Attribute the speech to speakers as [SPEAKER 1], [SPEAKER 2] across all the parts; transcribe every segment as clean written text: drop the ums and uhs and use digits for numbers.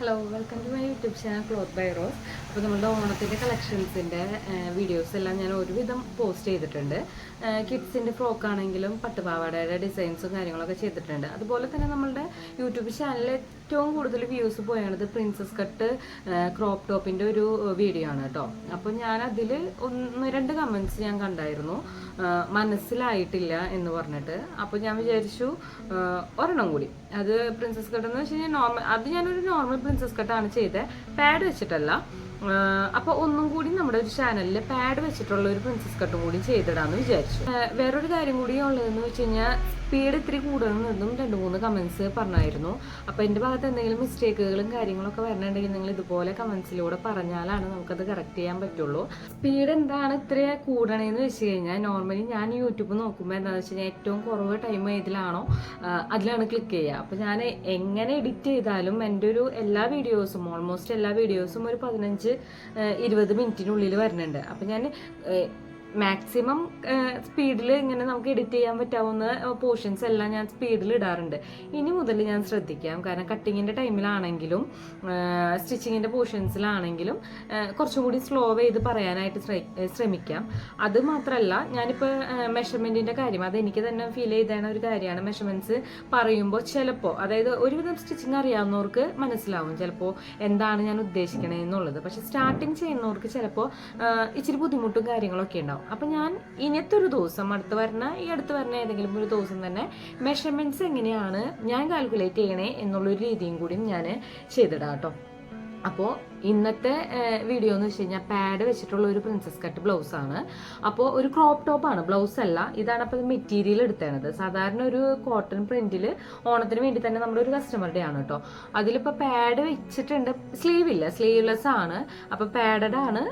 [SPEAKER 1] Hello welcome to my YouTube channel cloth by Rose. അപ്പോൾ നമ്മളുടെ ഓണത്തിൻ്റെ കളക്ഷൻസിൻ്റെ വീഡിയോസ് എല്ലാം ഞാൻ ഒരുവിധം പോസ്റ്റ് ചെയ്തിട്ടുണ്ട്. കിഡ്സിൻ്റെ ഫ്രോക്ക് ആണെങ്കിലും പട്ടുപാവാടയുടെ ഡിസൈൻസും കാര്യങ്ങളൊക്കെ ചെയ്തിട്ടുണ്ട്. അതുപോലെ തന്നെ നമ്മളുടെ യൂട്യൂബ് ചാനലിൽ ഏറ്റവും കൂടുതൽ വ്യൂസ് പോയത് പ്രിൻസസ് കട്ട് ക്രോപ്പ് ടോപ്പിൻ്റെ ഒരു വീഡിയോ ആണ് കേട്ടോ. അപ്പോൾ ഞാൻ അതിൽ ഒന്ന് രണ്ട് കമൻറ്റ്സ് ഞാൻ കണ്ടായിരുന്നു, മനസ്സിലായിട്ടില്ല എന്ന് പറഞ്ഞിട്ട്. അപ്പോൾ ഞാൻ വിചാരിച്ചു ഒരെണ്ണം കൂടി, അത് പ്രിൻസസ് കട്ട് എന്ന് വെച്ച് കഴിഞ്ഞാൽ അത് ഞാനൊരു നോർമൽ പ്രിൻസസ് കട്ടാണ് ചെയ്തത്, പാഡ് വെച്ചിട്ടല്ല. അപ്പോൾ ഒന്നും കൂടി നമ്മുടെ ഒരു ചാനലിൽ പാഡ് വെച്ചിട്ടുള്ള ഒരു പ്രിൻസസ് കട്ടും കൂടി ചെയ്തിടാന്ന് വിചാരിച്ചു. വേറൊരു കാര്യം കൂടി ഉള്ളതെന്ന് വെച്ച് കഴിഞ്ഞാൽ സ്പീഡ് ഇത്തിരി കൂടുതലെന്നും 2-3 കമൻസ് പറഞ്ഞായിരുന്നു. അപ്പോൾ എൻ്റെ ഭാഗത്ത് എന്തെങ്കിലും മിസ്റ്റേക്കുകളും കാര്യങ്ങളൊക്കെ വരണമെങ്കിൽ നിങ്ങൾ ഇതുപോലെ കമൻസിലൂടെ പറഞ്ഞാലാണ് നമുക്കത് കറക്റ്റ് ചെയ്യാൻ പറ്റുള്ളൂ. സ്പീഡ് എന്താണ് ഇത്ര കൂടണേന്ന് വെച്ച് കഴിഞ്ഞാൽ നോർമലി ഞാൻ യൂട്യൂബ് നോക്കുമ്പോൾ എന്താണെന്ന് വെച്ച് കഴിഞ്ഞാൽ ഏറ്റവും കുറവ് ടൈം ഏതിലാണോ അതിലാണ് ക്ലിക്ക് ചെയ്യുക. അപ്പോൾ ഞാൻ എങ്ങനെ എഡിറ്റ് ചെയ്താലും എൻ്റെ ഒരു എല്ലാ വീഡിയോസും ഓൾമോസ്റ്റ് എല്ലാ വീഡിയോസും ഒരു 15-20 മിനിറ്റിനുള്ളിൽ വരുന്നുണ്ട്. അപ്പം ഞാൻ മാക്സിമം സ്പീഡിൽ ഇങ്ങനെ നമുക്ക് എഡിറ്റ് ചെയ്യാൻ പറ്റാവുന്ന പോർഷൻസ് എല്ലാം ഞാൻ സ്പീഡിൽ ഇടാറുണ്ട്. ഇനി മുതൽ ഞാൻ ശ്രദ്ധിക്കാം, കാരണം കട്ടിങ്ങിൻ്റെ ടൈമിലാണെങ്കിലും സ്റ്റിച്ചിങ്ങിൻ്റെ പോർഷൻസിലാണെങ്കിലും കുറച്ചും കൂടി സ്ലോ ചെയ്ത് പറയാനായിട്ട് ശ്രമിക്കാം. അത് മാത്രമല്ല, ഞാനിപ്പോൾ മെഷർമെൻറ്റിൻ്റെ കാര്യം അതെനിക്ക് തന്നെ ഫീൽ ചെയ്തേണ ഒരു കാര്യമാണ്. മെഷർമെൻറ്റ്സ് പറയുമ്പോൾ ചിലപ്പോൾ, അതായത് ഒരുവിധം സ്റ്റിച്ചിങ് അറിയാവുന്നവർക്ക് മനസ്സിലാവും ചിലപ്പോൾ എന്താണ് ഞാൻ ഉദ്ദേശിക്കണേ എന്നുള്ളത്. പക്ഷെ സ്റ്റാർട്ടിങ് ചെയ്യുന്നവർക്ക് ചിലപ്പോൾ ഇച്ചിരി ബുദ്ധിമുട്ടും കാര്യങ്ങളൊക്കെ ഉണ്ടാവും. അപ്പം ഞാൻ ഇനിയത്തെ ഒരു ദിവസം അടുത്ത് വരുന്ന ഏതെങ്കിലും ഒരു ദിവസം തന്നെ മെഷർമെൻറ്റ്സ് എങ്ങനെയാണ് ഞാൻ കാൽക്കുലേറ്റ് ചെയ്യണേ എന്നുള്ളൊരു രീതിയും കൂടി ഞാൻ ചെയ്തിടാം കേട്ടോ. അപ്പോൾ ഇന്നത്തെ വീഡിയോ എന്ന് വെച്ച് കഴിഞ്ഞാൽ പാഡ് വെച്ചിട്ടുള്ള ഒരു പ്രിൻസസ് കട്ട് ബ്ലൗസാണ്. അപ്പോൾ ഒരു ക്രോപ്പ് ടോപ്പാണ്, ബ്ലൗസ് അല്ല. ഇതാണ് അപ്പോൾ മെറ്റീരിയൽ എടുത്തേണത്. സാധാരണ ഒരു കോട്ടൺ പ്രിന്റിൽ ഓണത്തിന് വേണ്ടി തന്നെ നമ്മുടെ ഒരു കസ്റ്റമറുടെ ആണ് കേട്ടോ. അതിലിപ്പോൾ പാഡ് വെച്ചിട്ടുണ്ട്, സ്ലീവ് ഇല്ല, സ്ലീവ്ലെസ് ആണ്. അപ്പോൾ പാഡഡ് ആണ്,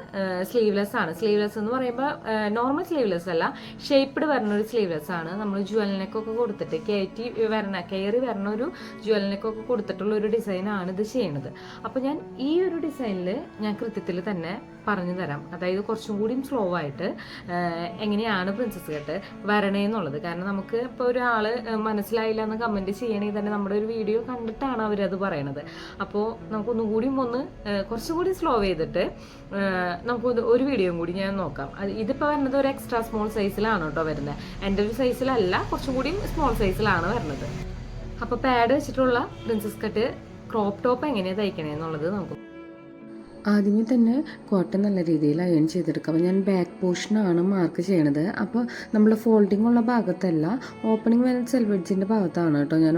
[SPEAKER 1] സ്ലീവ്ലെസ് ആണ്. സ്ലീവ്ലെസ് എന്ന് പറയുമ്പോൾ നോർമൽ സ്ലീവ്ലെസ് അല്ല, ഷേപ്പ്ഡ് വരുന്ന ഒരു സ്ലീവ്ലെസ് ആണ്. നമ്മൾ ജ്വലിനെക്കൊക്കെ കൊടുത്തിട്ട് കയറി വരണ ഒരു ജ്വലിനെക്കൊക്കെ കൊടുത്തിട്ടുള്ള ഒരു ഡിസൈനാണ് ഇത് ചെയ്യണത്. അപ്പോൾ ഞാൻ ഈ ഒരു ഡിസൈനിൽ ഞാൻ കൃത്യത്തിൽ തന്നെ പറഞ്ഞു തരാം, അതായത് കുറച്ചും കൂടി സ്ലോ ആയിട്ട് എങ്ങനെയാണ് പ്രിൻസസ് കട്ട് വരണേന്നുള്ളത്. കാരണം നമുക്ക് ഇപ്പോൾ ഒരാൾ മനസ്സിലായില്ല എന്ന് കമൻറ്റ് ചെയ്യണമെങ്കിൽ തന്നെ നമ്മുടെ ഒരു വീഡിയോ കണ്ടിട്ടാണ് അവരത് പറയണത്. അപ്പോൾ നമുക്കൊന്നും കൂടി കുറച്ചും കൂടി സ്ലോ ചെയ്തിട്ട് നമുക്ക് ഒരു വീഡിയോയും കൂടി ഞാൻ നോക്കാം. ഇതിപ്പോൾ വരുന്നത് ഒരു എക്സ്ട്രാ സ്മോൾ സൈസിലാണ് കേട്ടോ വരുന്നത്, എൻ്റെ ഒരു സൈസിലല്ല, കുറച്ചും കൂടി സ്മോൾ സൈസിലാണ് വരുന്നത്. അപ്പോൾ പാഡ് വെച്ചിട്ടുള്ള പ്രിൻസസ് കട്ട് ക്രോപ്പ് ടോപ്പ് എങ്ങനെയാണ് തയ്ക്കണേ എന്നുള്ളത് നമുക്ക്
[SPEAKER 2] ആദ്യമേ തന്നെ കോട്ടൺ നല്ല രീതിയിൽ അയൺ ചെയ്തെടുക്കാം. ഞാൻ ബാക്ക് പോർഷനാണ് മാർക്ക് ചെയ്യണത്. അപ്പോൾ നമ്മൾ ഫോൾഡിംഗ് ഉള്ള ഭാഗത്തല്ല, ഓപ്പണിംഗ് വരുന്ന സെൽവെഡ്ജിൻ്റെ ഭാഗത്താണ് കേട്ടോ ഞാൻ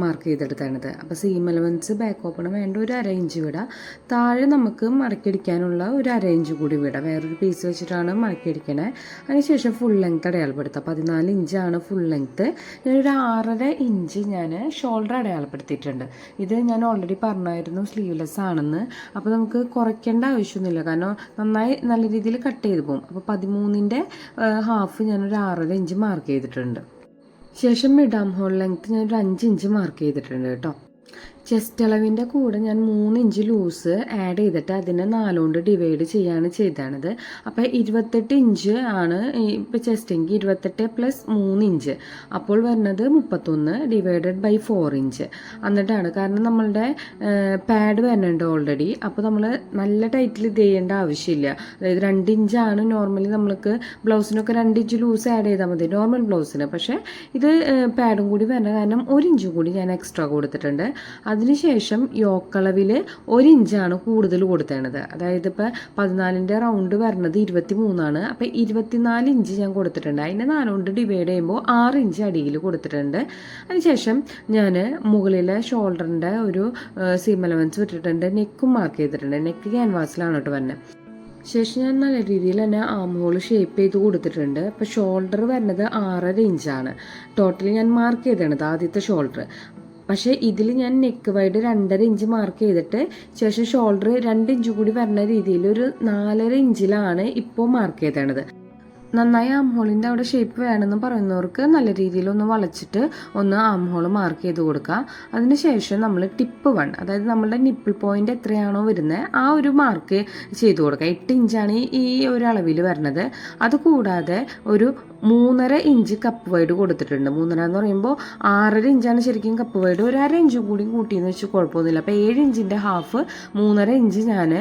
[SPEAKER 2] മാർക്ക് ചെയ്തെടുത്തത്. അപ്പോൾ സീം അലവൻസ് ബാക്ക് ഓപ്പൺ വേണ്ട ഒരു 1/2 ഇഞ്ച് വിടാം. താഴെ നമുക്ക് മടക്കിയടിക്കാനുള്ള ഒരു 1/2 ഇഞ്ച് കൂടി വിടാം. വേറൊരു പീസ് വെച്ചിട്ടാണ് മടക്കിയടിക്കണേ. അതിനുശേഷം ഫുൾ ലെങ്ത് അടയാളപ്പെടുത്താം. 14 ഇഞ്ചാണ് ഫുൾ ലെങ്ത്ത്. ഞാനൊരു 6.5 ഇഞ്ച് ഞാൻ ഷോൾഡർ അടയാളപ്പെടുത്തിയിട്ടുണ്ട്. ഇത് ഞാൻ ഓൾറെഡി പറഞ്ഞായിരുന്നു സ്ലീവ്ലെസ് ആണെന്ന്. അപ്പോൾ നമുക്ക് കുറയ്ക്കേണ്ട ആവശ്യമൊന്നുമില്ല, കാരണം നന്നായി നല്ല രീതിയിൽ കട്ട് ചെയ്ത് പോകും. അപ്പോൾ 13ൻ്റെ ഹാഫ് ഞാനൊരു 6.5 ഇഞ്ച് മാർക്ക് ചെയ്തിട്ടുണ്ട്. ശേഷം മിഡാം ഹോൾ ലെങ്ത്ത് ഞാനൊരു 5 ഇഞ്ച് മാർക്ക് ചെയ്തിട്ടുണ്ട് കേട്ടോ. ചെസ്റ്റ് അളവിൻ്റെ കൂടെ ഞാൻ 3 ഇഞ്ച് ലൂസ് ആഡ് ചെയ്തിട്ട് അതിനെ 4 കൊണ്ട് ഡിവൈഡ് ചെയ്യാണ് ചെയ്താണത്. അപ്പോൾ 28 ഇഞ്ച് ആണ് ഇപ്പോൾ ചെസ്റ്റിങ്. 28 + 3 ഇഞ്ച് അപ്പോൾ വരുന്നത് 31 ഡിവൈഡഡ് ബൈ 4 ഇഞ്ച് എന്നിട്ടാണ്. കാരണം നമ്മളുടെ പാഡ് വരുന്നുണ്ട് ഓൾറെഡി. അപ്പോൾ നമ്മൾ നല്ല ടൈറ്റിൽ ഇത് ചെയ്യേണ്ട ആവശ്യമില്ല. അതായത് 2 ഇഞ്ചാണ് നോർമലി നമ്മൾക്ക് ബ്ലൗസിനൊക്കെ 2 ഇഞ്ച് ലൂസ് ആഡ് ചെയ്താൽ മതി നോർമൽ ബ്ലൗസിന്. പക്ഷേ ഇത് പാഡും കൂടി വരുന്ന കാരണം 1 ഇഞ്ചും കൂടി ഞാൻ എക്സ്ട്രാ കൊടുത്തിട്ടുണ്ട്. അതിനുശേഷം യോക്കളവിൽ 1 ഇഞ്ചാണ് കൂടുതൽ കൊടുത്തേണത്. അതായത് ഇപ്പോൾ 14ൻ്റെ റൗണ്ട് വരുന്നത് 23ആണ്. അപ്പോൾ 24 ഇഞ്ച് ഞാൻ കൊടുത്തിട്ടുണ്ട്. അതിനെ 4 കൊണ്ട് ഡിവൈഡ് ചെയ്യുമ്പോൾ 6 ഇഞ്ച് അടിയിൽ കൊടുത്തിട്ടുണ്ട്. അതിനുശേഷം ഞാൻ മുകളിലെ ഷോൾഡറിൻ്റെ ഒരു സീം അലവൻസ് വിട്ടിട്ടുണ്ട്. നെക്കും മാർക്ക് ചെയ്തിട്ടുണ്ട്. നെക്ക് ക്യാൻവാസിലാണ് കേട്ടോ വരുന്നത്. ശേഷം ഞാൻ നല്ല രീതിയിൽ തന്നെ ആം ഹോൾ ഷേപ്പ് ചെയ്ത് കൊടുത്തിട്ടുണ്ട്. അപ്പോൾ ഷോൾഡർ വരുന്നത് 6.5 ഇഞ്ചാണ് ടോട്ടലി ഞാൻ മാർക്ക് ചെയ്തത് ആദ്യത്തെ ഷോൾഡർ. പക്ഷേ ഇതിൽ ഞാൻ നെക്ക് വൈഡ് 2.5 ഇഞ്ച് മാർക്ക് ചെയ്തിട്ട് ശേഷം ഷോൾഡർ 2 ഇഞ്ച് കൂടി വരുന്ന രീതിയിൽ ഒരു 4.5 ഇഞ്ചിലാണ് ഇപ്പോൾ മാർക്ക് ചെയ്തത്. നന്നായി ആം ഹോളിൻ്റെ അവിടെ ഷേപ്പ് വേണമെന്ന് പറയുന്നവർക്ക് നല്ല രീതിയിൽ ഒന്ന് വളച്ചിട്ട് ഒന്ന് ആം ഹോൾ മാർക്ക് ചെയ്ത് കൊടുക്കുക. അതിനുശേഷം നമ്മൾ ടിപ്പ് 1, അതായത് നമ്മളുടെ നിപ്പിൾ പോയിന്റ് എത്രയാണോ വരുന്നത് ആ ഒരു മാർക്ക് ചെയ്ത് കൊടുക്കുക. 8 ഇഞ്ചാണ് ഈ ഒരു അളവിൽ വരുന്നത്. അതുകൂടാതെ ഒരു 3.5 ഇഞ്ച് കപ്പ് വൈഡ് കൊടുത്തിട്ടുണ്ട്. 3.5 എന്ന് പറയുമ്പോൾ 6.5 ഇഞ്ചാണ് ശരിക്കും കപ്പ് വൈഡ്. ഒരു 1/2 ഇഞ്ച് കൂടി കൂട്ടിയെന്ന് വെച്ച് കുഴപ്പമൊന്നുമില്ല. അപ്പോൾ 7 ഇഞ്ചിൻ്റെ ഹാഫ് 3.5 ഇഞ്ച് ഞാൻ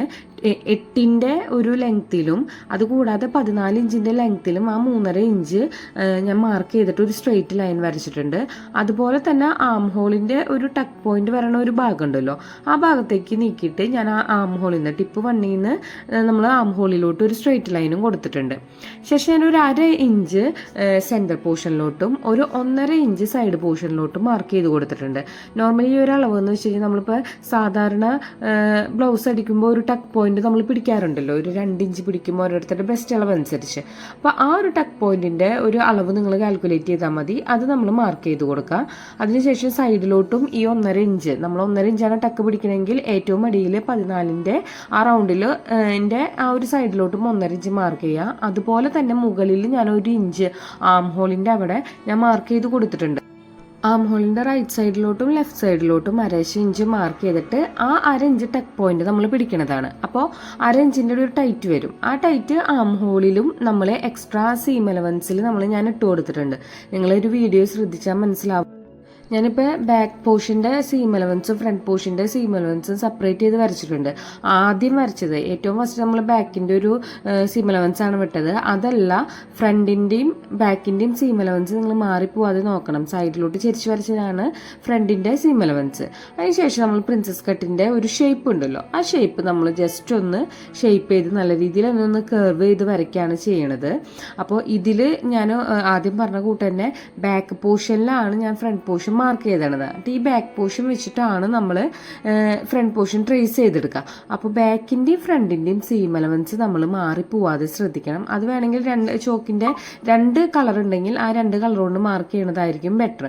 [SPEAKER 2] 8ൻ്റെ ഒരു ലെങ്ത്തിലും അതുകൂടാതെ 14 ഇഞ്ചിൻ്റെ ലെങ്ത്തിലും ആ 3.5 ഇഞ്ച് ഞാൻ മാർക്ക് ചെയ്തിട്ട് ഒരു സ്ട്രെയിറ്റ് ലൈൻ വരച്ചിട്ടുണ്ട്. അതുപോലെ തന്നെ ആം ഹോളിൻ്റെ ഒരു ടക്ക് പോയിന്റ് വരണ ഒരു ഭാഗം ഉണ്ടല്ലോ, ആ ഭാഗത്തേക്ക് നീക്കിയിട്ട് ഞാൻ ആ ആം ഹോളിൽ നിന്ന് ടിപ്പ് 1ൽ നിന്ന് നമ്മൾ ആം ഹോളിലോട്ട് ഒരു സ്ട്രെയിറ്റ് ലൈനും കൊടുത്തിട്ടുണ്ട്. ശേഷം ഞാൻ ഒരു 1/2 ഇഞ്ച് സെൻറ്റർ പോർഷനിലോട്ടും ഒരു 1.5 ഇഞ്ച് സൈഡ് പോർഷനിലോട്ടും മാർക്ക് ചെയ്ത് കൊടുത്തിട്ടുണ്ട്. നോർമലി ഒരു അളവ് എന്ന് വെച്ച് കഴിഞ്ഞാൽ നമ്മളിപ്പോൾ സാധാരണ ബ്ലൗസ് അടിക്കുമ്പോൾ ഒരു ടക്ക് പോയിന്റ് നമ്മൾ പിടിക്കാറുണ്ടല്ലോ, ഒരു 2 ഇഞ്ച് പിടിക്കുമ്പോൾ ഓരോരുത്തരുടെ ബെസ്റ്റ് അളവ് അനുസരിച്ച്. അപ്പോൾ ആ ഒരു ടക്ക് പോയിന്റിൻ്റെ ഒരു അളവ് നിങ്ങൾ കാൽക്കുലേറ്റ് ചെയ്താൽ മതി. അത് നമ്മൾ മാർക്ക് ചെയ്ത് കൊടുക്കുക. അതിനുശേഷം സൈഡിലോട്ടും ഈ 1.5 ഇഞ്ച്, നമ്മൾ 1.5 ഇഞ്ചാണ് ടക്ക് പിടിക്കണമെങ്കിൽ ഏറ്റവും അടിയിൽ 14ൻ്റെ ആ റൗണ്ടിൽ ആ ഒരു സൈഡിലോട്ടും 1.5 ഇഞ്ച് മാർക്ക് ചെയ്യുക. അതുപോലെ തന്നെ മുകളിൽ ഞാൻ 1 ഇഞ്ച് ആം ഹോളിൻ്റെ അവിടെ ഞാൻ മാർക്ക് ചെയ്ത് കൊടുത്തിട്ടുണ്ട്. ആം ഹോളിൻ്റെ റൈറ്റ് സൈഡിലോട്ടും ലെഫ്റ്റ് സൈഡിലോട്ടും 1/2 ഇഞ്ച് മാർക്ക് ചെയ്തിട്ട് ആ 1/2 ഇഞ്ച് ടക്ക് പോയിന്റ് നമ്മൾ പിടിക്കണതാണ്. അപ്പോൾ 1/2 ഇഞ്ചിൻ്റെ ഒരു ടൈറ്റ് വരും. ആ ടൈറ്റ് ആം ഹോളിലും നമ്മൾ എക്സ്ട്രാ സീം അലവൻസിൽ ഞാൻ ഇട്ട് കൊടുത്തിട്ടുണ്ട്. നിങ്ങളൊരു വീഡിയോ ശ്രദ്ധിച്ചാൽ മനസ്സിലാവും. ഞാനിപ്പോൾ ബാക്ക് പോർഷൻ്റെ സീം അലവൻസും ഫ്രണ്ട് പോർഷൻ്റെ സീം അലവൻസും സെപ്പറേറ്റ് ചെയ്ത് വരച്ചിട്ടുണ്ട്. ആദ്യം വരച്ചത് ഏറ്റവും ഫസ്റ്റ് നമ്മൾ ബാക്കിൻ്റെ ഒരു സീം അലവൻസ് ആണ് വിട്ടത്. അതല്ല, ഫ്രണ്ടിൻ്റെയും ബാക്കിൻ്റെയും സീം അലവൻസ് നിങ്ങൾ മാറിപ്പോവാതെ നോക്കണം. സൈഡിലോട്ട് ചെരിച്ച് വരച്ചതാണ് ഫ്രണ്ടിൻ്റെ സീം അലവൻസ്. അതിനുശേഷം നമ്മൾ പ്രിൻസസ് കട്ടിൻ്റെ ഒരു ഷേപ്പ് ഉണ്ടല്ലോ, ആ ഷേപ്പ് നമ്മൾ ജസ്റ്റ് ഒന്ന് ഷേപ്പ് ചെയ്ത് നല്ല രീതിയിൽ ഒന്ന് കർവ് ചെയ്ത് വരയ്ക്കുകയാണ് ചെയ്യണത്. അപ്പോൾ ഇതിൽ ഞാൻ ആദ്യം പറഞ്ഞ കൂട്ട് തന്നെ ബാക്ക് പോർഷനിലാണ് ഞാൻ ഫ്രണ്ട് പോർഷൻ മാർക്ക് ചെയ്തത്. ഈ ബാക്ക് പോർഷൻ വെച്ചിട്ടാണ് നമ്മൾ ഫ്രണ്ട് പോർഷൻ ട്രേസ് ചെയ്തെടുക്കുക. അപ്പോൾ ബാക്കിൻ്റെയും ഫ്രണ്ടിൻ്റെയും സീം അലവൻസ് നമ്മൾ മാറിപ്പോവാതെ ശ്രദ്ധിക്കണം. അത് വേണമെങ്കിൽ ചോക്കിൻ്റെ 2 കളർ ഉണ്ടെങ്കിൽ ആ 2 കളർ കൊണ്ട് മാർക്ക് ചെയ്യണതായിരിക്കും ബെറ്റർ.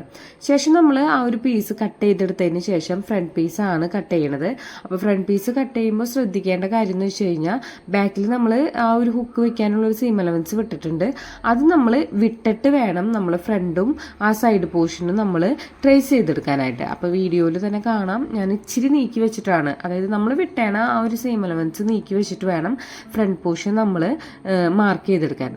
[SPEAKER 2] ശേഷം നമ്മൾ ആ ഒരു പീസ് കട്ട് ചെയ്തെടുത്തതിന് ശേഷം ഫ്രണ്ട് പീസാണ് കട്ട് ചെയ്യണത്. അപ്പോൾ ഫ്രണ്ട് പീസ് കട്ട് ചെയ്യുമ്പോൾ ശ്രദ്ധിക്കേണ്ട കാര്യം എന്ന് വെച്ച് കഴിഞ്ഞാൽ ബാക്കിൽ നമ്മൾ ആ ഒരു ഹുക്ക് വെക്കാനുള്ള ഒരു സീം അലവൻസ് വിട്ടിട്ടുണ്ട്. അത് നമ്മൾ വിട്ടിട്ട് വേണം നമ്മൾ ഫ്രണ്ടും ആ സൈഡ് പോർഷനും നമ്മൾ ട്രേസ് ചെയ്തെടുക്കാനായിട്ട്. അപ്പോൾ വീഡിയോയിൽ തന്നെ കാണാം, ഞാൻ ഇച്ചിരി നീക്കി വെച്ചിട്ടാണ്, അതായത് നമ്മൾ വിട്ടേണ ആ ഒരു സെയിം അലവൻസ് നീക്കി വെച്ചിട്ട് വേണം ഫ്രണ്ട് പോർഷൻ നമ്മൾ മാർക്ക് ചെയ്തെടുക്കാൻ.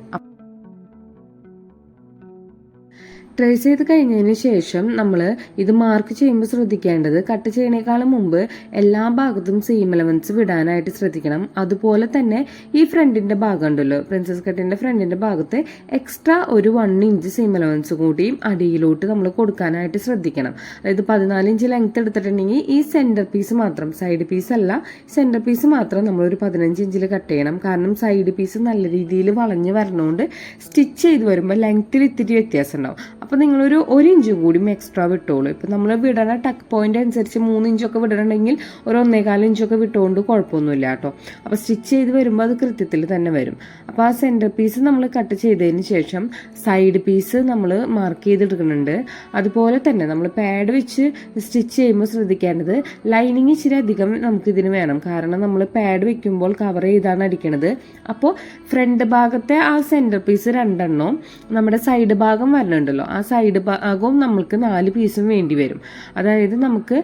[SPEAKER 2] ട്രേസ് ചെയ്ത് കഴിഞ്ഞതിന് ശേഷം നമ്മൾ ഇത് മാർക്ക് ചെയ്യുമ്പോൾ ശ്രദ്ധിക്കേണ്ടത്, കട്ട് ചെയ്യണേക്കാളും മുമ്പ് എല്ലാ ഭാഗത്തും സീം അലവൻസ് വിടാനായിട്ട് ശ്രദ്ധിക്കണം. അതുപോലെ തന്നെ ഈ ഫ്രണ്ടിൻ്റെ ഭാഗം ഉണ്ടല്ലോ, പ്രിൻസസ് കട്ടിൻ്റെ ഫ്രണ്ടിൻ്റെ ഭാഗത്ത് എക്സ്ട്രാ ഒരു 1 ഇഞ്ച് സീം അലവൻസ് കൂടിയും അടിയിലോട്ട് നമ്മൾ കൊടുക്കാനായിട്ട് ശ്രദ്ധിക്കണം. അതായത് 14 ഇഞ്ച് ലെങ്ത് എടുത്തിട്ടുണ്ടെങ്കിൽ ഈ സെൻറ്റർ പീസ് മാത്രം, സൈഡ് പീസ് അല്ല, സെൻറ്റർ പീസ് മാത്രം നമ്മളൊരു 15 ഇഞ്ചിൽ കട്ട് ചെയ്യണം. കാരണം സൈഡ് പീസ് നല്ല രീതിയിൽ വളഞ്ഞ് വരണോണ്ട് സ്റ്റിച്ച് ചെയ്ത് വരുമ്പോൾ ലെങ്ത്തിൽ ഇത്തിരി വ്യത്യാസം ഉണ്ടാവും. അപ്പോൾ നിങ്ങളൊരു 1 ഇഞ്ച് കൂടി എക്സ്ട്രാ വിട്ടോളൂ. ഇപ്പോൾ നമ്മൾ വിടണ ടക്ക് പോയിന്റ് അനുസരിച്ച് 3 ഇഞ്ചൊക്കെ വിടണമെങ്കിൽ ഒരു 1.25 ഇഞ്ചൊക്കെ വിട്ടുകൊണ്ട് കുഴപ്പമൊന്നുമില്ല കേട്ടോ. അപ്പോൾ സ്റ്റിച്ച് ചെയ്ത് വരുമ്പോൾ അത് കൃത്യത്തിൽ തന്നെ വരും. അപ്പോൾ ആ സെൻറ്റർ പീസ് നമ്മൾ കട്ട് ചെയ്തതിന് ശേഷം സൈഡ് പീസ് നമ്മൾ മാർക്ക് ചെയ്തെടുക്കുന്നുണ്ട്. അതുപോലെ തന്നെ നമ്മൾ പാഡ് വെച്ച് സ്റ്റിച്ച് ചെയ്യുമ്പോൾ ശ്രദ്ധിക്കേണ്ടത് ലൈനിങ് ഇച്ചിരി അധികം നമുക്കിതിന് വേണം. കാരണം നമ്മൾ പാഡ് വെക്കുമ്പോൾ കവർ ചെയ്താണ് അടിക്കണത്. അപ്പോൾ ഫ്രണ്ട് ഭാഗത്തെ ആ സെൻറ്റർ പീസ് 2 എണ്ണവും നമ്മുടെ സൈഡ് ഭാഗം വരണുണ്ടല്ലോ, ആ സൈഡ് ഭാഗവും നമ്മൾക്ക് 4 പീസും വേണ്ടി വരും. അതായത് നമുക്ക്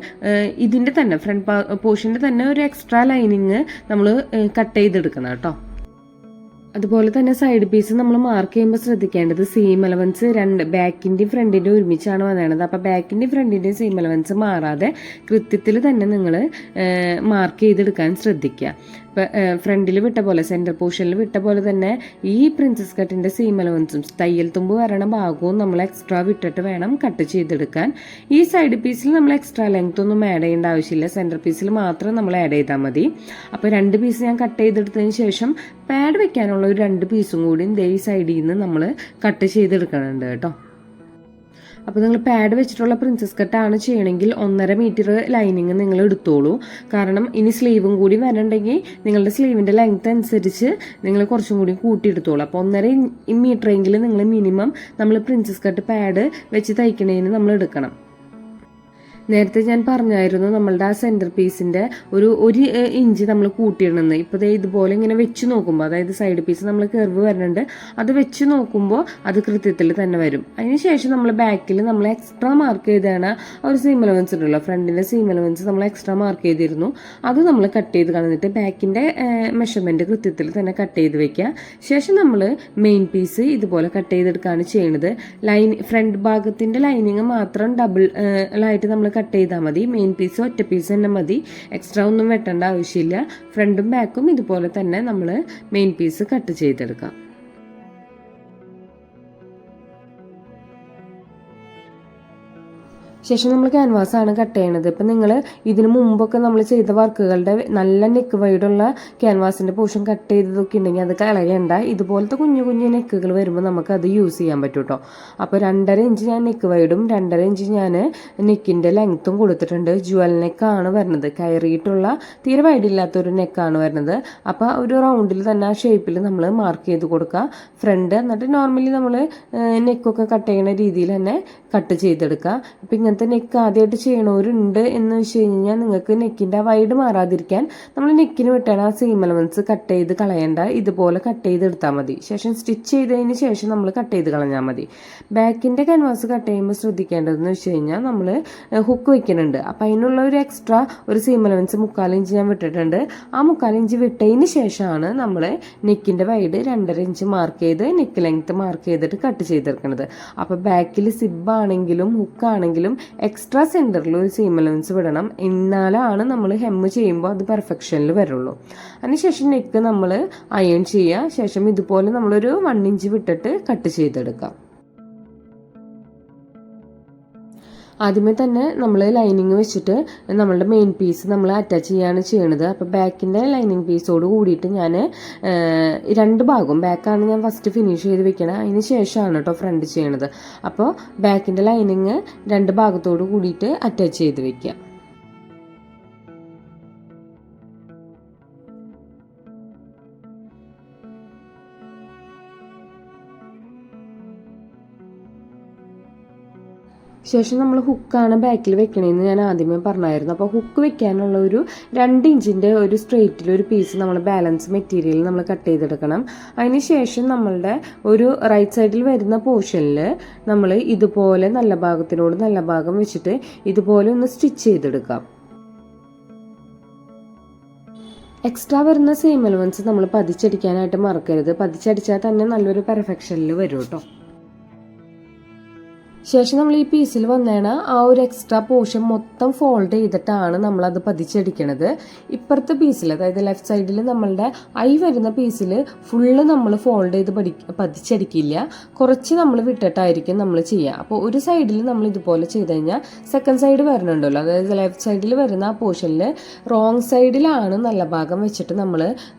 [SPEAKER 2] ഇതിൻ്റെ തന്നെ ഫ്രണ്ട് പോർഷൻ്റെ തന്നെ ഒരു എക്സ്ട്രാ ലൈനിങ് നമ്മൾ കട്ട് ചെയ്തെടുക്കണം കേട്ടോ. അതുപോലെ തന്നെ സൈഡ് പീസ് നമ്മൾ മാർക്ക് ചെയ്യുമ്പോൾ ശ്രദ്ധിക്കേണ്ടത് സീം അലവൻസ് 2 ബാക്കിൻ്റെയും ഫ്രണ്ടിൻ്റെയും ഒരുമിച്ചാണ് വന്നത്. അപ്പോൾ ബാക്കിൻ്റെയും ഫ്രണ്ടിൻ്റെയും സീം അലവൻസ് മാറാതെ കൃത്യത്തിൽ തന്നെ നിങ്ങൾ മാർക്ക് ചെയ്തെടുക്കാൻ ശ്രദ്ധിക്കുക. ഇപ്പം ഫ്രണ്ടിൽ വിട്ട പോലെ, സെൻറ്റർ പോർഷനിൽ വിട്ട പോലെ തന്നെ ഈ പ്രിൻസസ് കട്ടിൻ്റെ സീം അലവൻസും തയ്യൽ തുമ്പ് വരണ ഭാഗവും നമ്മൾ എക്സ്ട്രാ വിട്ടിട്ട് വേണം കട്ട് ചെയ്തെടുക്കാൻ. ഈ സൈഡ് പീസിൽ നമ്മൾ എക്സ്ട്രാ ലെങ്ത് ഒന്നും ആഡ് ചെയ്യേണ്ട ആവശ്യമില്ല, സെൻറ്റർ പീസിൽ മാത്രം നമ്മൾ ആഡ് ചെയ്താൽ മതി. അപ്പോൾ 2 പീസ് ഞാൻ കട്ട് ചെയ്തെടുത്തതിന് ശേഷം പാഡ് വെക്കാനുള്ള ഒരു 2 പീസും കൂടി ഈ സൈഡിൽ നിന്ന് നമ്മൾ കട്ട് ചെയ്തെടുക്കണുണ്ട് കേട്ടോ. അപ്പോൾ നിങ്ങൾ പാഡ് വെച്ചിട്ടുള്ള പ്രിൻസസ് കട്ടാണ് ചെയ്യണമെങ്കിൽ 1.5 മീറ്റർ ലൈനിങ് നിങ്ങൾ എടുത്തോളൂ. കാരണം ഇനി സ്ലീവും കൂടി വരണമെങ്കിൽ നിങ്ങളുടെ സ്ലീവിൻ്റെ ലെങ്ത് അനുസരിച്ച് നിങ്ങൾ കുറച്ചും കൂടി കൂട്ടിയെടുത്തോളൂ. അപ്പോൾ 1.5 മീറ്ററെങ്കിലും നിങ്ങൾ മിനിമം നമ്മൾ പ്രിൻസസ് കട്ട് പാഡ് വെച്ച് തയ്ക്കണേന് നമ്മൾ എടുക്കണം. നേരത്തെ ഞാൻ പറഞ്ഞായിരുന്നു നമ്മളുടെ ആ സെൻറ്റർ പീസിൻ്റെ ഒരു ഇഞ്ച് നമ്മൾ കൂട്ടിയിടണമെന്ന്. ഇപ്പോൾ ദേ ഇതുപോലെ ഇങ്ങനെ വെച്ച് നോക്കുമ്പോൾ, അതായത് സൈഡ് പീസ് നമ്മൾ കർവ് വരുന്നുണ്ട്, അത് വെച്ച് നോക്കുമ്പോൾ അത് കൃത്യത്തിൽ തന്നെ വരും. അതിനുശേഷം നമ്മൾ ബാക്കിൽ നമ്മൾ എക്സ്ട്രാ മാർക്ക് ചെയ്താണ് ഒരു സീം അലവൻസ് ഉണ്ടല്ലോ, ഫ്രണ്ടിൻ്റെ സീം അലവൻസ് നമ്മൾ എക്സ്ട്രാ മാർക്ക് ചെയ്തിരുന്നു, അത് നമ്മൾ കട്ട് ചെയ്ത് കളഞ്ഞിട്ട് ബാക്കിൻ്റെ മെഷർമെൻറ്റ് കൃത്യത്തിൽ തന്നെ കട്ട് ചെയ്ത് വെക്കുക. ശേഷം നമ്മൾ മെയിൻ പീസ് ഇതുപോലെ കട്ട് ചെയ്തെടുക്കുകയാണ് ചെയ്യുന്നത്. ഫ്രണ്ട് ഭാഗത്തിൻ്റെ ലൈനിങ് മാത്രം ഡബിളായിട്ട് നമ്മൾ കട്ട് ചെയ്താൽ മതി. മെയിൻ പീസ് ഒറ്റ പീസ് തന്നെ മതി, എക്സ്ട്രാ ഒന്നും വെട്ടേണ്ട ആവശ്യമില്ല. ഫ്രണ്ടും ബാക്കും ഇതുപോലെ തന്നെ നമ്മൾ മെയിൻ പീസ് കട്ട് ചെയ്തെടുക്കാം. ശേഷം നമ്മൾ ക്യാൻവാസാണ് കട്ട് ചെയ്യണത്. ഇപ്പം നിങ്ങൾ ഇതിന് മുമ്പൊക്കെ നമ്മൾ ചെയ്ത വർക്കുകളുടെ നല്ല നെക്ക് വൈഡുള്ള ക്യാൻവാസിൻ്റെ പോർഷൻ കട്ട് ചെയ്തതൊക്കെ ഉണ്ടെങ്കിൽ അത് കളയണ്ട. ഇതുപോലത്തെ കുഞ്ഞു കുഞ്ഞു നെക്കുകൾ വരുമ്പോൾ നമുക്ക് അത് യൂസ് ചെയ്യാൻ പറ്റും കേട്ടോ. അപ്പോൾ 2.5 ഇഞ്ച് ഞാൻ നെക്ക് വൈഡും 2.5 ഇഞ്ച് ഞാൻ നെക്കിൻ്റെ ലെങ്ത്തും കൊടുത്തിട്ടുണ്ട്. ജുവൽ നെക്കാണ് വരുന്നത്, കയറിയിട്ടുള്ള തീരെ വൈഡില്ലാത്തൊരു നെക്കാണ് വരുന്നത്. അപ്പോൾ ഒരു റൗണ്ടിൽ തന്നെ ആ ഷേപ്പിൽ നമ്മൾ മാർക്ക് ചെയ്ത് കൊടുക്കുക ഫ്രണ്ട്. എന്നിട്ട് നോർമലി നമ്മൾ നെക്കൊക്കെ കട്ട് ചെയ്യുന്ന രീതിയിൽ തന്നെ കട്ട് ചെയ്തെടുക്കുക. അപ്പം ഇങ്ങനത്തെ നെക്ക് ആദ്യമായിട്ട് ചെയ്യണവരുണ്ട് എന്ന് വെച്ച് കഴിഞ്ഞാൽ നിങ്ങൾക്ക് നെക്കിൻ്റെ വൈഡ് മാറാതിരിക്കാൻ നമ്മൾ നെക്കിന് വിട്ടാണ് ആ സീം അലവൻസ് കട്ട് ചെയ്ത് കളയേണ്ട, ഇതുപോലെ കട്ട് ചെയ്തെടുത്താൽ മതി. ശേഷം സ്റ്റിച്ച് ചെയ്തതിന് ശേഷം നമ്മൾ കട്ട് ചെയ്ത് കളഞ്ഞാൽ മതി. ബാക്കിൻ്റെ ക്യാൻവാസ് കട്ട് ചെയ്യുമ്പോൾ ശ്രദ്ധിക്കേണ്ടതെന്ന് വെച്ച് കഴിഞ്ഞാൽ നമ്മൾ ഹുക്ക് വെക്കുന്നുണ്ട്. അപ്പം അതിനുള്ള ഒരു എക്സ്ട്രാ ഒരു സീം അലവൻസ് 1/4 ഇഞ്ച് ഞാൻ വിട്ടിട്ടുണ്ട്. ആ 1/4 ഇഞ്ച് വിട്ടതിന് ശേഷമാണ് നമ്മൾ നെക്കിൻ്റെ വൈഡ് 2.5 ഇഞ്ച് മാർക്ക് ചെയ്ത് നെക്ക് ലെങ്ത്ത് മാർക്ക് ചെയ്തിട്ട് കട്ട് ചെയ്തെടുക്കുന്നത്. അപ്പോൾ ബാക്കിൽ സിബാണെങ്കിലും ഹുക്കാണെങ്കിലും എക്സ്ട്രാ സെൻറ്ററിൽ ഒരു സീം അലവൻസ് വിടണം, എന്നാലാണ് നമ്മൾ ഹെമ്മ് ചെയ്യുമ്പോൾ അത് പെർഫെക്ഷനിൽ വരുള്ളൂ. അതിനുശേഷം നെക്ക് നമ്മൾ അയൺ ചെയ്യുക. ശേഷം ഇതുപോലെ നമ്മളൊരു 1 ഇഞ്ച് വിട്ടിട്ട് കട്ട് ചെയ്തെടുക്കാം. ആദ്യമേ തന്നെ നമ്മൾ ലൈനിങ് വെച്ചിട്ട് നമ്മളുടെ മെയിൻ പീസ് നമ്മൾ അറ്റാച്ച് ചെയ്യാണ് ചെയ്യണത്. അപ്പോൾ ബാക്കിൻ്റെ ലൈനിങ് പീസോട് കൂടിയിട്ട് ഞാൻ 2 ഭാഗവും, ബാക്കാണ് ഞാൻ ഫസ്റ്റ് ഫിനിഷ് ചെയ്ത് വെക്കണത്, അതിന് ശേഷമാണ് കേട്ടോ ഫ്രണ്ട് ചെയ്യണത്. അപ്പോൾ ബാക്കിൻ്റെ ലൈനിങ് 2 ഭാഗത്തോട് കൂടിയിട്ട് അറ്റാച്ച് ചെയ്ത് വെക്കുക. ശേഷം നമ്മൾ ഹുക്കാണ് ബാക്കിൽ വെക്കണമെന്ന് ഞാൻ ആദ്യമേ പറഞ്ഞായിരുന്നു. അപ്പോൾ ഹുക്ക് വെക്കാനുള്ള ഒരു 2 ഇഞ്ചിൻ്റെ ഒരു സ്ട്രെയിറ്റിൽ ഒരു പീസ് നമ്മൾ ബാലൻസ് മെറ്റീരിയൽ നമ്മൾ കട്ട് ചെയ്തെടുക്കണം. അതിന് ശേഷം നമ്മളുടെ ഒരു റൈറ്റ് സൈഡിൽ വരുന്ന പോർഷനിൽ നമ്മൾ ഇതുപോലെ നല്ല ഭാഗത്തിനോട് നല്ല ഭാഗം വെച്ചിട്ട് ഇതുപോലെ ഒന്ന് സ്റ്റിച്ച് ചെയ്തെടുക്കാം. എക്സ്ട്രാ വരുന്ന സീം അലവൻസ് നമ്മൾ പതിച്ചടിക്കാനായിട്ട് മറക്കരുത്. പതിച്ചടിച്ചാൽ തന്നെ നല്ലൊരു പെർഫെക്ഷനിൽ വരും കേട്ടോ. ശേഷം നമ്മൾ ഈ പീസിൽ വന്നേണ ആ ഒരു എക്സ്ട്രാ പോർഷൻ മൊത്തം ഫോൾഡ് ചെയ്തിട്ടാണ് നമ്മളത് പതിച്ചടിക്കണത്. ഇപ്പുറത്തെ പീസിൽ, അതായത് ലെഫ്റ്റ് സൈഡിൽ നമ്മളുടെ വരുന്ന പീസിൽ ഫുള്ള് നമ്മൾ ഫോൾഡ് ചെയ്ത് പതിച്ചടിക്കില്ല, കുറച്ച് നമ്മൾ വിട്ടിട്ടായിരിക്കും നമ്മൾ ചെയ്യുക. അപ്പോൾ ഒരു സൈഡിൽ നമ്മൾ ഇതുപോലെ ചെയ്ത് കഴിഞ്ഞാൽ സെക്കൻഡ് സൈഡ് വരുന്നുണ്ടല്ലോ, അതായത് ലെഫ്റ്റ് സൈഡിൽ വരുന്ന ആ പോർഷനിൽ റോങ് സൈഡിലാണ് നല്ല ഭാഗം വെച്ചിട്ട് നമ്മൾ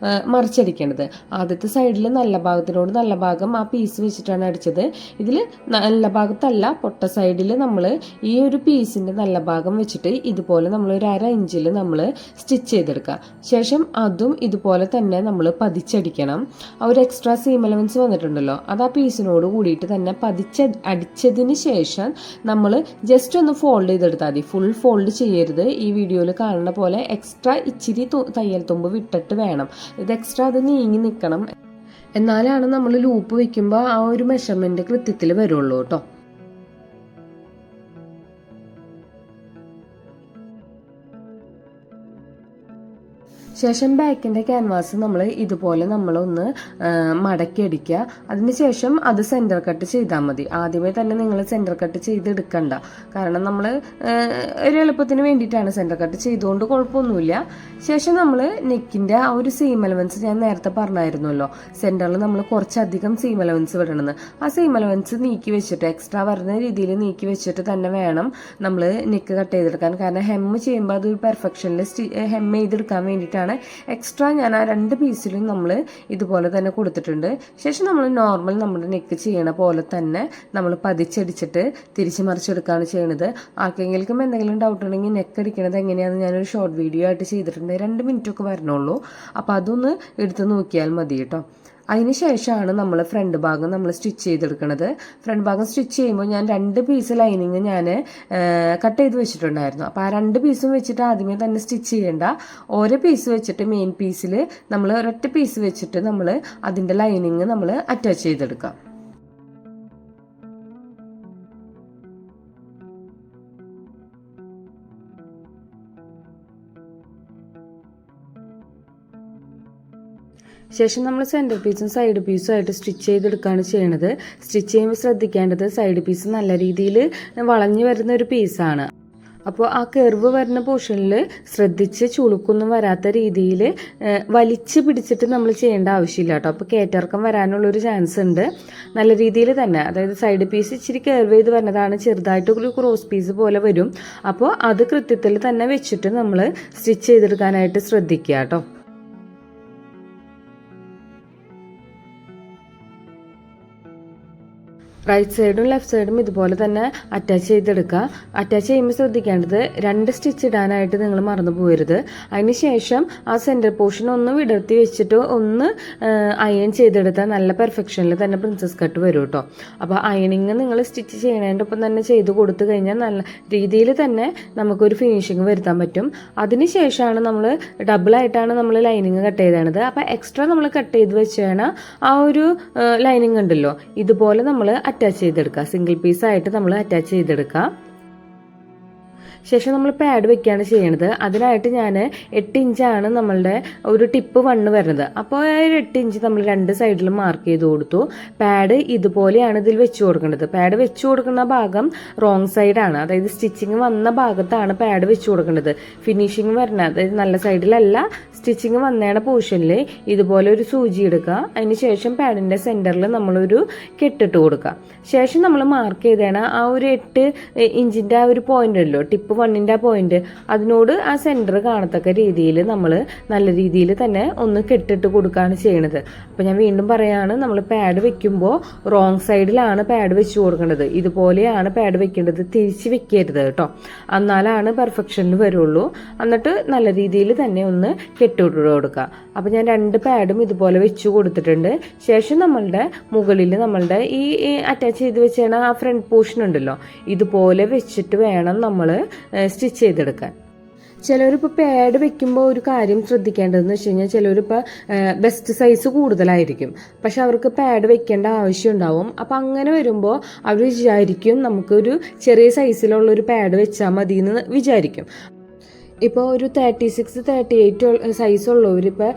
[SPEAKER 2] മറിച്ചടിക്കേണ്ടത്. ആദ്യത്തെ സൈഡിൽ നല്ല ഭാഗത്തിനോട് നല്ല ഭാഗം ആ പീസ് വെച്ചിട്ടാണ് അടിച്ചത്. ഇതിൽ നല്ല ഭാഗത്തല്ല, പൊട്ട സൈഡിൽ നമ്മൾ ഈ ഒരു പീസിൻ്റെ നല്ല ഭാഗം വെച്ചിട്ട് ഇതുപോലെ നമ്മൾ ഒരു 1/2 ഇഞ്ചിൽ നമ്മൾ സ്റ്റിച്ച് ചെയ്തെടുക്കുക. ശേഷം അതും ഇതുപോലെ തന്നെ നമ്മൾ പതിച്ചടിക്കണം. ആ ഒരു എക്സ്ട്രാ സീം അലവൻസ് വന്നിട്ടുണ്ടല്ലോ, അത് ആ പീസിനോട് കൂടിയിട്ട് തന്നെ അടിച്ചതിന് ശേഷം നമ്മൾ ജസ്റ്റ് ഒന്ന് ഫോൾഡ് ചെയ്തെടുത്താൽ മതി. ഫുൾ ഫോൾഡ് ചെയ്യരുത്. ഈ വീഡിയോയിൽ കാണുന്ന പോലെ എക്സ്ട്രാ ഇച്ചിരി തയ്യൽ തുമ്പ് വിട്ടിട്ട് വേണം. ഇത് എക്സ്ട്രാ അത് നീങ്ങി നിൽക്കണം, എന്നാലാണ് നമ്മൾ ലൂപ്പ് വെക്കുമ്പോൾ ആ ഒരു മെഷർമെൻറ്റ് കൃത്യത്തിൽ വരുള്ളൂ കേട്ടോ. ശേഷം ബാക്കിൻ്റെ ക്യാൻവാസ് നമ്മൾ ഇതുപോലെ നമ്മളൊന്ന് മടക്കി അടിക്കുക. അതിനുശേഷം അത് സെൻറ്റർ കട്ട് ചെയ്താൽ മതി. ആദ്യമേ തന്നെ നിങ്ങൾ സെൻറ്റർ കട്ട് ചെയ്തെടുക്കണ്ട, കാരണം നമ്മൾ ഒരു എളുപ്പത്തിന് വേണ്ടിയിട്ടാണ് സെൻറ്റർ കട്ട് ചെയ്തുകൊണ്ട് കുഴപ്പമൊന്നുമില്ല. ശേഷം നമ്മൾ നെക്കിൻ്റെ ആ ഒരു സീം അലവൻസ് ഞാൻ നേരത്തെ പറഞ്ഞായിരുന്നല്ലോ, സെൻറ്ററിൽ നമ്മൾ കുറച്ചധികം സീം അലവൻസ് വിടണമെന്ന്. ആ സീം അലവൻസ് നീക്കി വെച്ചിട്ട് എക്സ്ട്രാ വരുന്ന രീതിയിൽ നീക്കി വെച്ചിട്ട് തന്നെ വേണം നമ്മൾ നെക്ക് കട്ട് ചെയ്തെടുക്കാൻ. കാരണം ഹെമ്മ് ചെയ്യുമ്പോൾ അത് പെർഫെക്ഷനിൽ ഹെമ്മ് ചെയ്തെടുക്കാൻ വേണ്ടിയിട്ടാണ് എക്സ്ട്രാ ഞാൻ ആ 2 പീസിലും നമ്മൾ ഇതുപോലെ തന്നെ കൊടുത്തിട്ടുണ്ട്. ശേഷം നമ്മൾ നോർമൽ നമ്മുടെ നെക്ക് ചെയ്യണ പോലെ തന്നെ നമ്മൾ പതിച്ചടിച്ചിട്ട് തിരിച്ച് മറിച്ചെടുക്കുകയാണ് ചെയ്യുന്നത്. ആർക്കെങ്കിലും എന്തെങ്കിലും ഡൗട്ട് ഉണ്ടെങ്കിൽ നെക്ക് അടിക്കണത് എങ്ങനെയാണെന്ന് ഞാനൊരു ഷോർട്ട് വീഡിയോ ആയിട്ട് ചെയ്തിട്ടുണ്ട്. 2 മിനിറ്റൊക്കെ വരണുള്ളൂ. അപ്പോൾ അതൊന്ന് എടുത്ത് നോക്കിയാൽ മതി കേട്ടോ. അതിന് ശേഷമാണ് നമ്മൾ ഫ്രണ്ട് ഭാഗം നമ്മൾ സ്റ്റിച്ച് ചെയ്തെടുക്കുന്നത്. ഫ്രണ്ട് ഭാഗം സ്റ്റിച്ച് ചെയ്യുമ്പോൾ ഞാൻ 2 പീസ് ലൈനിങ് ഞാൻ കട്ട് ചെയ്ത് വെച്ചിട്ടുണ്ടായിരുന്നു. അപ്പോൾ ആ 2 പീസും വെച്ചിട്ട് ആദ്യമേ തന്നെ സ്റ്റിച്ച് ചെയ്യേണ്ട, ഓരോ പീസ് വെച്ചിട്ട് മെയിൻ പീസിൽ നമ്മൾ ഒരൊറ്റ പീസ് വെച്ചിട്ട് നമ്മൾ അതിൻ്റെ ലൈനിങ് നമ്മൾ അറ്റാച്ച് ചെയ്തെടുക്കാം. ശേഷം നമ്മൾ സെൻറ്റർ പീസും സൈഡ് പീസും ആയിട്ട് സ്റ്റിച്ച് ചെയ്തെടുക്കുകയാണ് ചെയ്യണത്. സ്റ്റിച്ച് ചെയ്യുമ്പോൾ ശ്രദ്ധിക്കേണ്ടത് സൈഡ് പീസ് നല്ല രീതിയിൽ വളഞ്ഞു വരുന്ന ഒരു പീസാണ്. അപ്പോൾ ആ കർവ് വരുന്ന പോർഷനിൽ ശ്രദ്ധിച്ച് ചുളുക്കൊന്നും വരാത്ത രീതിയിൽ വലിച്ച് പിടിച്ചിട്ട് നമ്മൾ ചെയ്യേണ്ട ആവശ്യമില്ല കേട്ടോ. അപ്പോൾ കയറ്റിറക്കം വരാനുള്ളൊരു ചാൻസ് ഉണ്ട്. നല്ല രീതിയിൽ തന്നെ, അതായത് സൈഡ് പീസ് ഇച്ചിരി കർവ് ചെയ്ത് വരുന്നതാണ്, ചെറുതായിട്ടൊരു ക്രോസ് പീസ് പോലെ വരും. അപ്പോൾ അത് കൃത്യത്തിൽ തന്നെ വെച്ചിട്ട് നമ്മൾ സ്റ്റിച്ച് ചെയ്തെടുക്കാനായിട്ട് ശ്രദ്ധിക്കുക കേട്ടോ. റൈറ്റ് സൈഡും ലെഫ്റ്റ് സൈഡും ഇതുപോലെ തന്നെ അറ്റാച്ച് ചെയ്തെടുക്കുക. അറ്റാച്ച് ചെയ്യുമ്പോൾ ശ്രദ്ധിക്കേണ്ടത് 2 സ്റ്റിച്ച് ഇടാനായിട്ട് നിങ്ങൾ മറന്നു പോകരുത്. അതിന് ശേഷം ആ സെൻറ്റർ പോർഷൻ ഒന്ന് വിടർത്തി വെച്ചിട്ട് ഒന്ന് അയൺ ചെയ്തെടുത്താൽ നല്ല പെർഫെക്ഷനിൽ തന്നെ പ്രിൻസസ് കട്ട് വരും കേട്ടോ. അപ്പോൾ അയണിങ് നിങ്ങൾ സ്റ്റിച്ച് ചെയ്യണതിൻ്റെ ഒപ്പം തന്നെ ചെയ്ത് കൊടുത്തു കഴിഞ്ഞാൽ നല്ല രീതിയിൽ തന്നെ നമുക്കൊരു ഫിനിഷിങ് വരുത്താൻ പറ്റും. അതിന് ശേഷമാണ് നമ്മൾ ഡബിളായിട്ടാണ് നമ്മൾ ലൈനിങ് കട്ട് ചെയ്തത്. അപ്പോൾ എക്സ്ട്രാ നമ്മൾ കട്ട് ചെയ്ത് വെച്ചാണ് ആ ഒരു ലൈനിങ് ഉണ്ടല്ലോ, ഇതുപോലെ നമ്മൾ അറ്റാച്ച് ചെയ്തെടുക്കുക. സിംഗിൾ പീസായിട്ട് നമ്മൾ അറ്റാച്ച് ചെയ്തെടുക്കുക. ശേഷം നമ്മൾ പാഡ് വെക്കുകയാണ് ചെയ്യണത്. അതിനായിട്ട് ഞാൻ 8 ഇഞ്ചാണ് നമ്മളുടെ ഒരു ടിപ്പ് 1 വരുന്നത്. അപ്പോൾ ആ 8 ഇഞ്ച് നമ്മൾ 2 സൈഡിലും മാർക്ക് ചെയ്ത് കൊടുത്തു. പാഡ് ഇതുപോലെയാണ് ഇതിൽ വെച്ച് കൊടുക്കേണ്ടത്. പാഡ് വെച്ച് കൊടുക്കുന്ന ഭാഗം റോങ് സൈഡാണ്, അതായത് സ്റ്റിച്ചിങ് വന്ന ഭാഗത്താണ് പാഡ് വെച്ച് കൊടുക്കേണ്ടത്. ഫിനിഷിങ് വരുന്ന, അതായത് നല്ല സൈഡിലല്ല, സ്റ്റിച്ചിങ് വന്നേണ പോർഷനിൽ ഇതുപോലെ ഒരു സൂചി എടുക്കുക. അതിന് ശേഷം പാഡിൻ്റെ സെൻറ്ററിൽ നമ്മളൊരു കെട്ടിട്ട് കൊടുക്കുക. ശേഷം നമ്മൾ മാർക്ക് ചെയ്തേണ ആ ഒരു 8 ഇഞ്ചിൻ്റെ ആ ഒരു പോയിന്റ് ഉണ്ടല്ലോ, ടിപ്പ് 1ൻ്റെ ആ പോയിന്റ്, അതിനോട് ആ സെൻറ്റർ കാണത്തക്ക രീതിയിൽ നമ്മൾ നല്ല രീതിയിൽ തന്നെ ഒന്ന് കെട്ടിട്ട് കൊടുക്കുകയാണ് ചെയ്യണത്. അപ്പോൾ ഞാൻ വീണ്ടും പറയാണ്, നമ്മൾ പാഡ് വെക്കുമ്പോൾ റോങ് സൈഡിലാണ് പാഡ് വെച്ച് കൊടുക്കേണ്ടത്. ഇതുപോലെയാണ് പാഡ് വെക്കേണ്ടത്, തിരിച്ച് വെക്കരുത് കേട്ടോ. എന്നാലാണ് പെർഫെക്ഷനിൽ വരുള്ളൂ. എന്നിട്ട് നല്ല രീതിയിൽ തന്നെ ഒന്ന് കെട്ടിട്ട് കൊടുക്കുക. അപ്പോൾ ഞാൻ 2 പാഡും ഇതുപോലെ വെച്ച് കൊടുത്തിട്ടുണ്ട്. ശേഷം നമ്മളുടെ മുകളിൽ നമ്മളുടെ ഈ അറ്റാച്ച് ചെയ്ത് വെച്ചാൽ ആ ഫ്രണ്ട് പോർഷൻ ഉണ്ടല്ലോ, ഇതുപോലെ വെച്ചിട്ട് വേണം നമ്മൾ സ്റ്റിച്ച് ചെയ്തെടുക്കാൻ. ചിലവരിപ്പോൾ പാഡ് വെക്കുമ്പോൾ ഒരു കാര്യം ശ്രദ്ധിക്കേണ്ടതെന്ന് വെച്ച് കഴിഞ്ഞാൽ, ചിലവരിപ്പോൾ ബെസ്റ്റ് സൈസ് കൂടുതലായിരിക്കും, പക്ഷെ അവർക്ക് പാഡ് വെക്കേണ്ട ആവശ്യം ഉണ്ടാവും. അപ്പം അങ്ങനെ വരുമ്പോൾ അവർ വിചാരിക്കും നമുക്കൊരു ചെറിയ സൈസിലുള്ള ഒരു പാഡ് വെച്ചാൽ മതി എന്ന് വിചാരിക്കും. ഇപ്പോൾ ഒരു 36, 38 സൈസ് ഉള്ളവർ ഇപ്പോൾ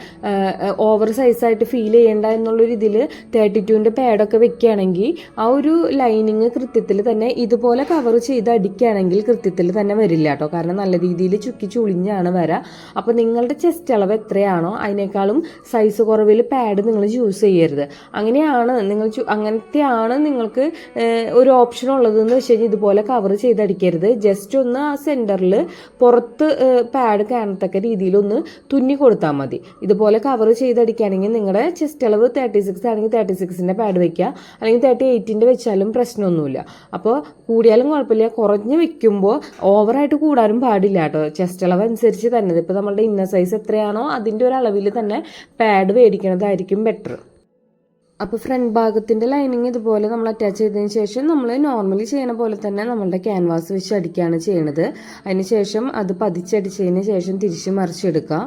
[SPEAKER 2] ഓവർ സൈസായിട്ട് ഫീൽ ചെയ്യേണ്ട എന്നുള്ളൊരു ഇതിൽ 32ൻ്റെ പാഡൊക്കെ വെക്കുകയാണെങ്കിൽ ആ ഒരു ലൈനിങ് കൃത്യത്തിൽ തന്നെ ഇതുപോലെ കവർ ചെയ്ത് അടിക്കുകയാണെങ്കിൽ കൃത്യത്തിൽ തന്നെ വരില്ല കേട്ടോ. കാരണം നല്ല രീതിയിൽ ചുക്കി ചുളിഞ്ഞാണ് വരിക. അപ്പോൾ നിങ്ങളുടെ ചെസ്റ്റ് അളവ് എത്രയാണോ അതിനേക്കാളും സൈസ് കുറവിൽ പാഡ് നിങ്ങൾ ചൂസ് ചെയ്യരുത്. അങ്ങനത്തെയാണ് നിങ്ങൾക്ക് ഒരു ഓപ്ഷൻ ഉള്ളതെന്ന് വെച്ച് കഴിഞ്ഞാൽ ഇതുപോലെ കവർ ചെയ്തടിക്കരുത്. ജസ്റ്റ് ഒന്ന് ആ സെൻറ്ററിൽ പുറത്ത് പാഡ് കാണത്തക്ക രീതിയിലൊന്ന് തുന്നി കൊടുത്താൽ മതി. ഇതുപോലെ കവർ ചെയ്തടിക്കുകയാണെങ്കിൽ നിങ്ങളുടെ ചെസ്റ്റ് അളവ് 36 ആണെങ്കിൽ 36ൻ്റെ പാഡ് വെക്കുക, അല്ലെങ്കിൽ 38ൻ്റെ വെച്ചാലും പ്രശ്നമൊന്നുമില്ല. അപ്പോൾ കൂടിയാലും കുഴപ്പമില്ല, കുറഞ്ഞ് വെക്കുമ്പോൾ ഓവറായിട്ട് കൂടാനും പാടില്ല കേട്ടോ. ചെസ്റ്റ് അളവ് അനുസരിച്ച് തന്നെ, ഇപ്പോൾ നമ്മളുടെ ഇന്നർ സൈസ് എത്രയാണോ അതിൻ്റെ ഒരു അളവിൽ തന്നെ പാഡ് മേടിക്കുന്നതായിരിക്കും ബെറ്റർ. അപ്പോൾ ഫ്രണ്ട് ഭാഗത്തിൻ്റെ ലൈനിങ് ഇതുപോലെ നമ്മൾ അറ്റാച്ച് ചെയ്തതിന് ശേഷം നമ്മൾ നോർമലി ചെയ്യണ പോലെ തന്നെ നമ്മളുടെ ക്യാൻവാസ് വെച്ച് അടിക്കുകയാണ് ചെയ്യണത്. അതിന് ശേഷം അത് പതിച്ചടിച്ചതിന് ശേഷം തിരിച്ച് മറിച്ചെടുക്കുക.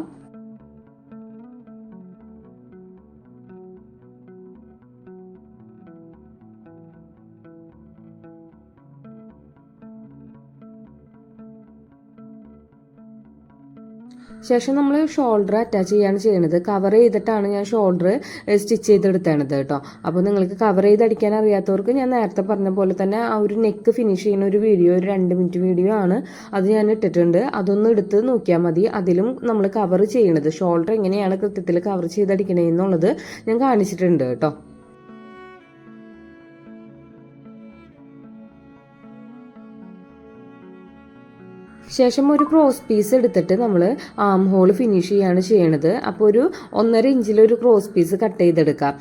[SPEAKER 2] ശേഷം നമ്മൾ ഷോൾഡർ അറ്റാച്ച് ചെയ്യാണ് ചെയ്യുന്നത്. കവർ ചെയ്തിട്ടാണ് ഞാൻ ഷോൾഡർ സ്റ്റിച്ച് ചെയ്തെടുത്തത് കേട്ടോ. അപ്പോൾ നിങ്ങൾക്ക് കവർ ചെയ്ത് അടിക്കാൻ അറിയാത്തവർക്ക് ഞാൻ നേരത്തെ പറഞ്ഞ പോലെ തന്നെ ആ ഒരു നെക്ക് ഫിനിഷ് ചെയ്യുന്ന ഒരു വീഡിയോ, ഒരു 2 മിനിറ്റ് വീഡിയോ ആണ്, അത് ഞാൻ ഇട്ടിട്ടുണ്ട്. അതൊന്ന് എടുത്ത് നോക്കിയാൽ മതി. അതിലും നമ്മൾ കവർ ചെയ്യണത്, ഷോൾഡർ എങ്ങനെയാണ് കൃത്യത്തിൽ കവർ ചെയ്തടിക്കണേന്നുള്ളത് ഞാൻ കാണിച്ചിട്ടുണ്ട് കേട്ടോ. ശേഷം ഒരു ക്രോസ് പീസ് എടുത്തിട്ട് നമ്മൾ ആം ഹോൾ ഫിനിഷ് ചെയ്യാണ് ചെയ്യണത്. അപ്പോൾ ഒരു 1.5 ഇഞ്ചിലൊരു ക്രോസ് പീസ് കട്ട് ചെയ്തെടുക്കാം.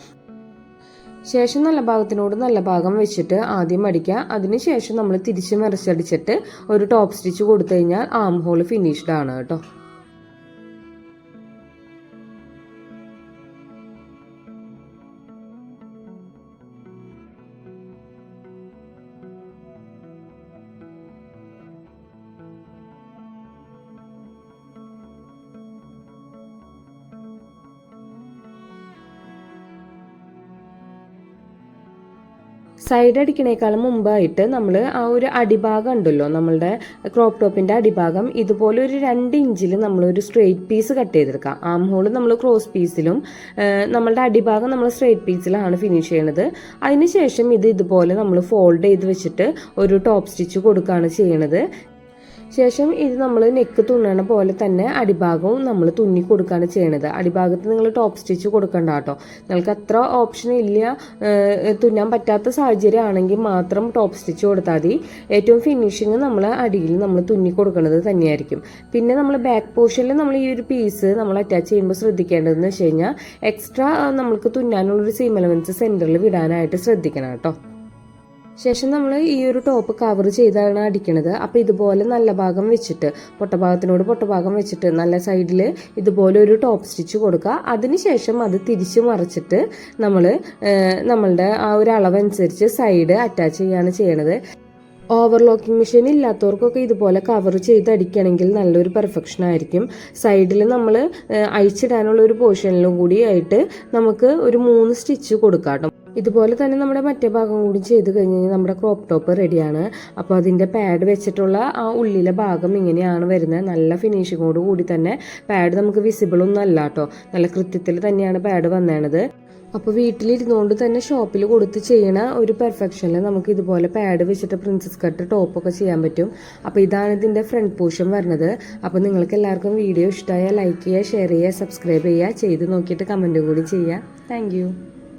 [SPEAKER 2] ശേഷം നല്ല ഭാഗത്തിനോട് നല്ല ഭാഗം വെച്ചിട്ട് ആദ്യം അടിക്കുക. അതിനുശേഷം നമ്മൾ തിരിച്ച് മറിച്ചടിച്ചിട്ട് ഒരു ടോപ്പ് സ്റ്റിച്ച് കൊടുത്തു കഴിഞ്ഞാൽ ആം ഹോൾ ഫിനിഷ്ഡ് ആണ് കേട്ടോ. സൈഡ് അടിക്കണേക്കാളും മുമ്പായിട്ട് നമ്മൾ ആ ഒരു അടിഭാഗം ഉണ്ടല്ലോ, നമ്മളുടെ ക്രോപ്പ് ടോപ്പിൻ്റെ അടിഭാഗം ഇതുപോലെ ഒരു 2 ഇഞ്ചിൽ നമ്മളൊരു സ്ട്രെയിറ്റ് പീസ് കട്ട് ചെയ്തെടുക്കാം. ആം ഹോൾ നമ്മൾ ക്രോസ് പീസിലും നമ്മളുടെ അടിഭാഗം നമ്മൾ സ്ട്രെയിറ്റ് പീസിലാണ് ഫിനിഷ് ചെയ്യണത്. അതിനുശേഷം ഇതുപോലെ നമ്മൾ ഫോൾഡ് ചെയ്ത് വെച്ചിട്ട് ഒരു ടോപ്പ് സ്റ്റിച്ച് കൊടുക്കുകയാണ് ചെയ്യണത്. ശേഷം ഇത് നമ്മൾ നെക്ക് തുന്നണ പോലെ തന്നെ അടിഭാഗവും നമ്മൾ തുന്നി കൊടുക്കുകയാണ് ചെയ്യണത്. അടിഭാഗത്ത് നിങ്ങൾ ടോപ്പ് സ്റ്റിച്ച് കൊടുക്കണ്ട കേട്ടോ. നിങ്ങൾക്ക് അത്ര ഓപ്ഷൻ ഇല്ല, തുന്നാൻ പറ്റാത്ത സാഹചര്യം ആണെങ്കിൽ മാത്രം ടോപ്പ് സ്റ്റിച്ച് കൊടുത്താൽ മതി. ഏറ്റവും ഫിനിഷിങ് നമ്മൾ അടിയിൽ നമ്മൾ തുന്നി കൊടുക്കുന്നത് തന്നെയായിരിക്കും. പിന്നെ നമ്മൾ ബാക്ക് പോർഷനിൽ നമ്മൾ ഈ ഒരു പീസ് നമ്മൾ അറ്റാച്ച് ചെയ്യുമ്പോൾ ശ്രദ്ധിക്കേണ്ടതെന്ന് വെച്ച് കഴിഞ്ഞാൽ എക്സ്ട്രാ നമ്മൾക്ക് തുന്നാനുള്ളൊരു സീം എലമെൻറ്റ്സ് സെൻറ്ററിൽ വിടാനായിട്ട് ശ്രദ്ധിക്കണം കേട്ടോ. ശേഷം നമ്മൾ ഈ ഒരു ടോപ്പ് കവർ ചെയ്താണ് അടിക്കണത്. അപ്പോൾ ഇതുപോലെ നല്ല ഭാഗം വെച്ചിട്ട് പൊട്ടഭാഗത്തിനോട് പൊട്ടഭാഗം വെച്ചിട്ട് നല്ല സൈഡിൽ ഇതുപോലെ ഒരു ടോപ്പ് സ്റ്റിച്ച് കൊടുക്കുക. അതിനുശേഷം അത് തിരിച്ച് മറിച്ചിട്ട് നമ്മളുടെ ആ ഒരു അളവനുസരിച്ച് സൈഡ് അറ്റാച്ച് ചെയ്യാണ് ചെയ്യണത്. ഓവർലോക്കിംഗ് മെഷീൻ ഇല്ലാത്തവർക്കൊക്കെ ഇതുപോലെ കവർ ചെയ്ത് അടിക്കണമെങ്കിൽ നല്ലൊരു പെർഫെക്ഷൻ ആയിരിക്കും. സൈഡിൽ നമ്മൾ അഴിച്ചിടാനുള്ള ഒരു പോർഷനിലും കൂടി ആയിട്ട് നമുക്ക് ഒരു 3 സ്റ്റിച്ച് കൊടുക്കാം കേട്ടോ. ഇതുപോലെ തന്നെ നമ്മുടെ മറ്റേ ഭാഗം കൂടി ചെയ്ത് കഴിഞ്ഞ് കഴിഞ്ഞാൽ നമ്മുടെ ക്രോപ്പ് ടോപ്പ് റെഡിയാണ്. അപ്പോൾ അതിൻ്റെ പാഡ് വെച്ചിട്ടുള്ള ആ ഉള്ളിലെ ഭാഗം ഇങ്ങനെയാണ് വരുന്നത്. നല്ല ഫിനിഷിങ്ങോട് കൂടി തന്നെ പാഡ് നമുക്ക് വിസിബിൾ ഒന്നും അല്ല കേട്ടോ, നല്ല കൃത്യത്തിൽ തന്നെയാണ് പാഡ് വന്നേണത്. അപ്പോൾ വീട്ടിലിരുന്നുകൊണ്ട് തന്നെ ഷോപ്പിൽ കൊടുത്ത് ചെയ്യണ ഒരു പെർഫെക്ഷനിൽ നമുക്ക് ഇതുപോലെ പാഡ് വെച്ചിട്ട് പ്രിൻസസ് കട്ട് ടോപ്പൊക്കെ ചെയ്യാൻ പറ്റും. അപ്പോൾ ഇതാണ് ഇതിൻ്റെ ഫ്രണ്ട് പോർഷൻ വരുന്നത്. അപ്പോൾ നിങ്ങൾക്ക് എല്ലാവർക്കും വീഡിയോ ഇഷ്ടമായാൽ ലൈക്ക് ചെയ്യുക, ഷെയർ ചെയ്യുക, സബ്സ്ക്രൈബ് ചെയ്യുക, ചെയ്ത് നോക്കിയിട്ട് കമൻറ്റും കൂടി ചെയ്യുക. താങ്ക്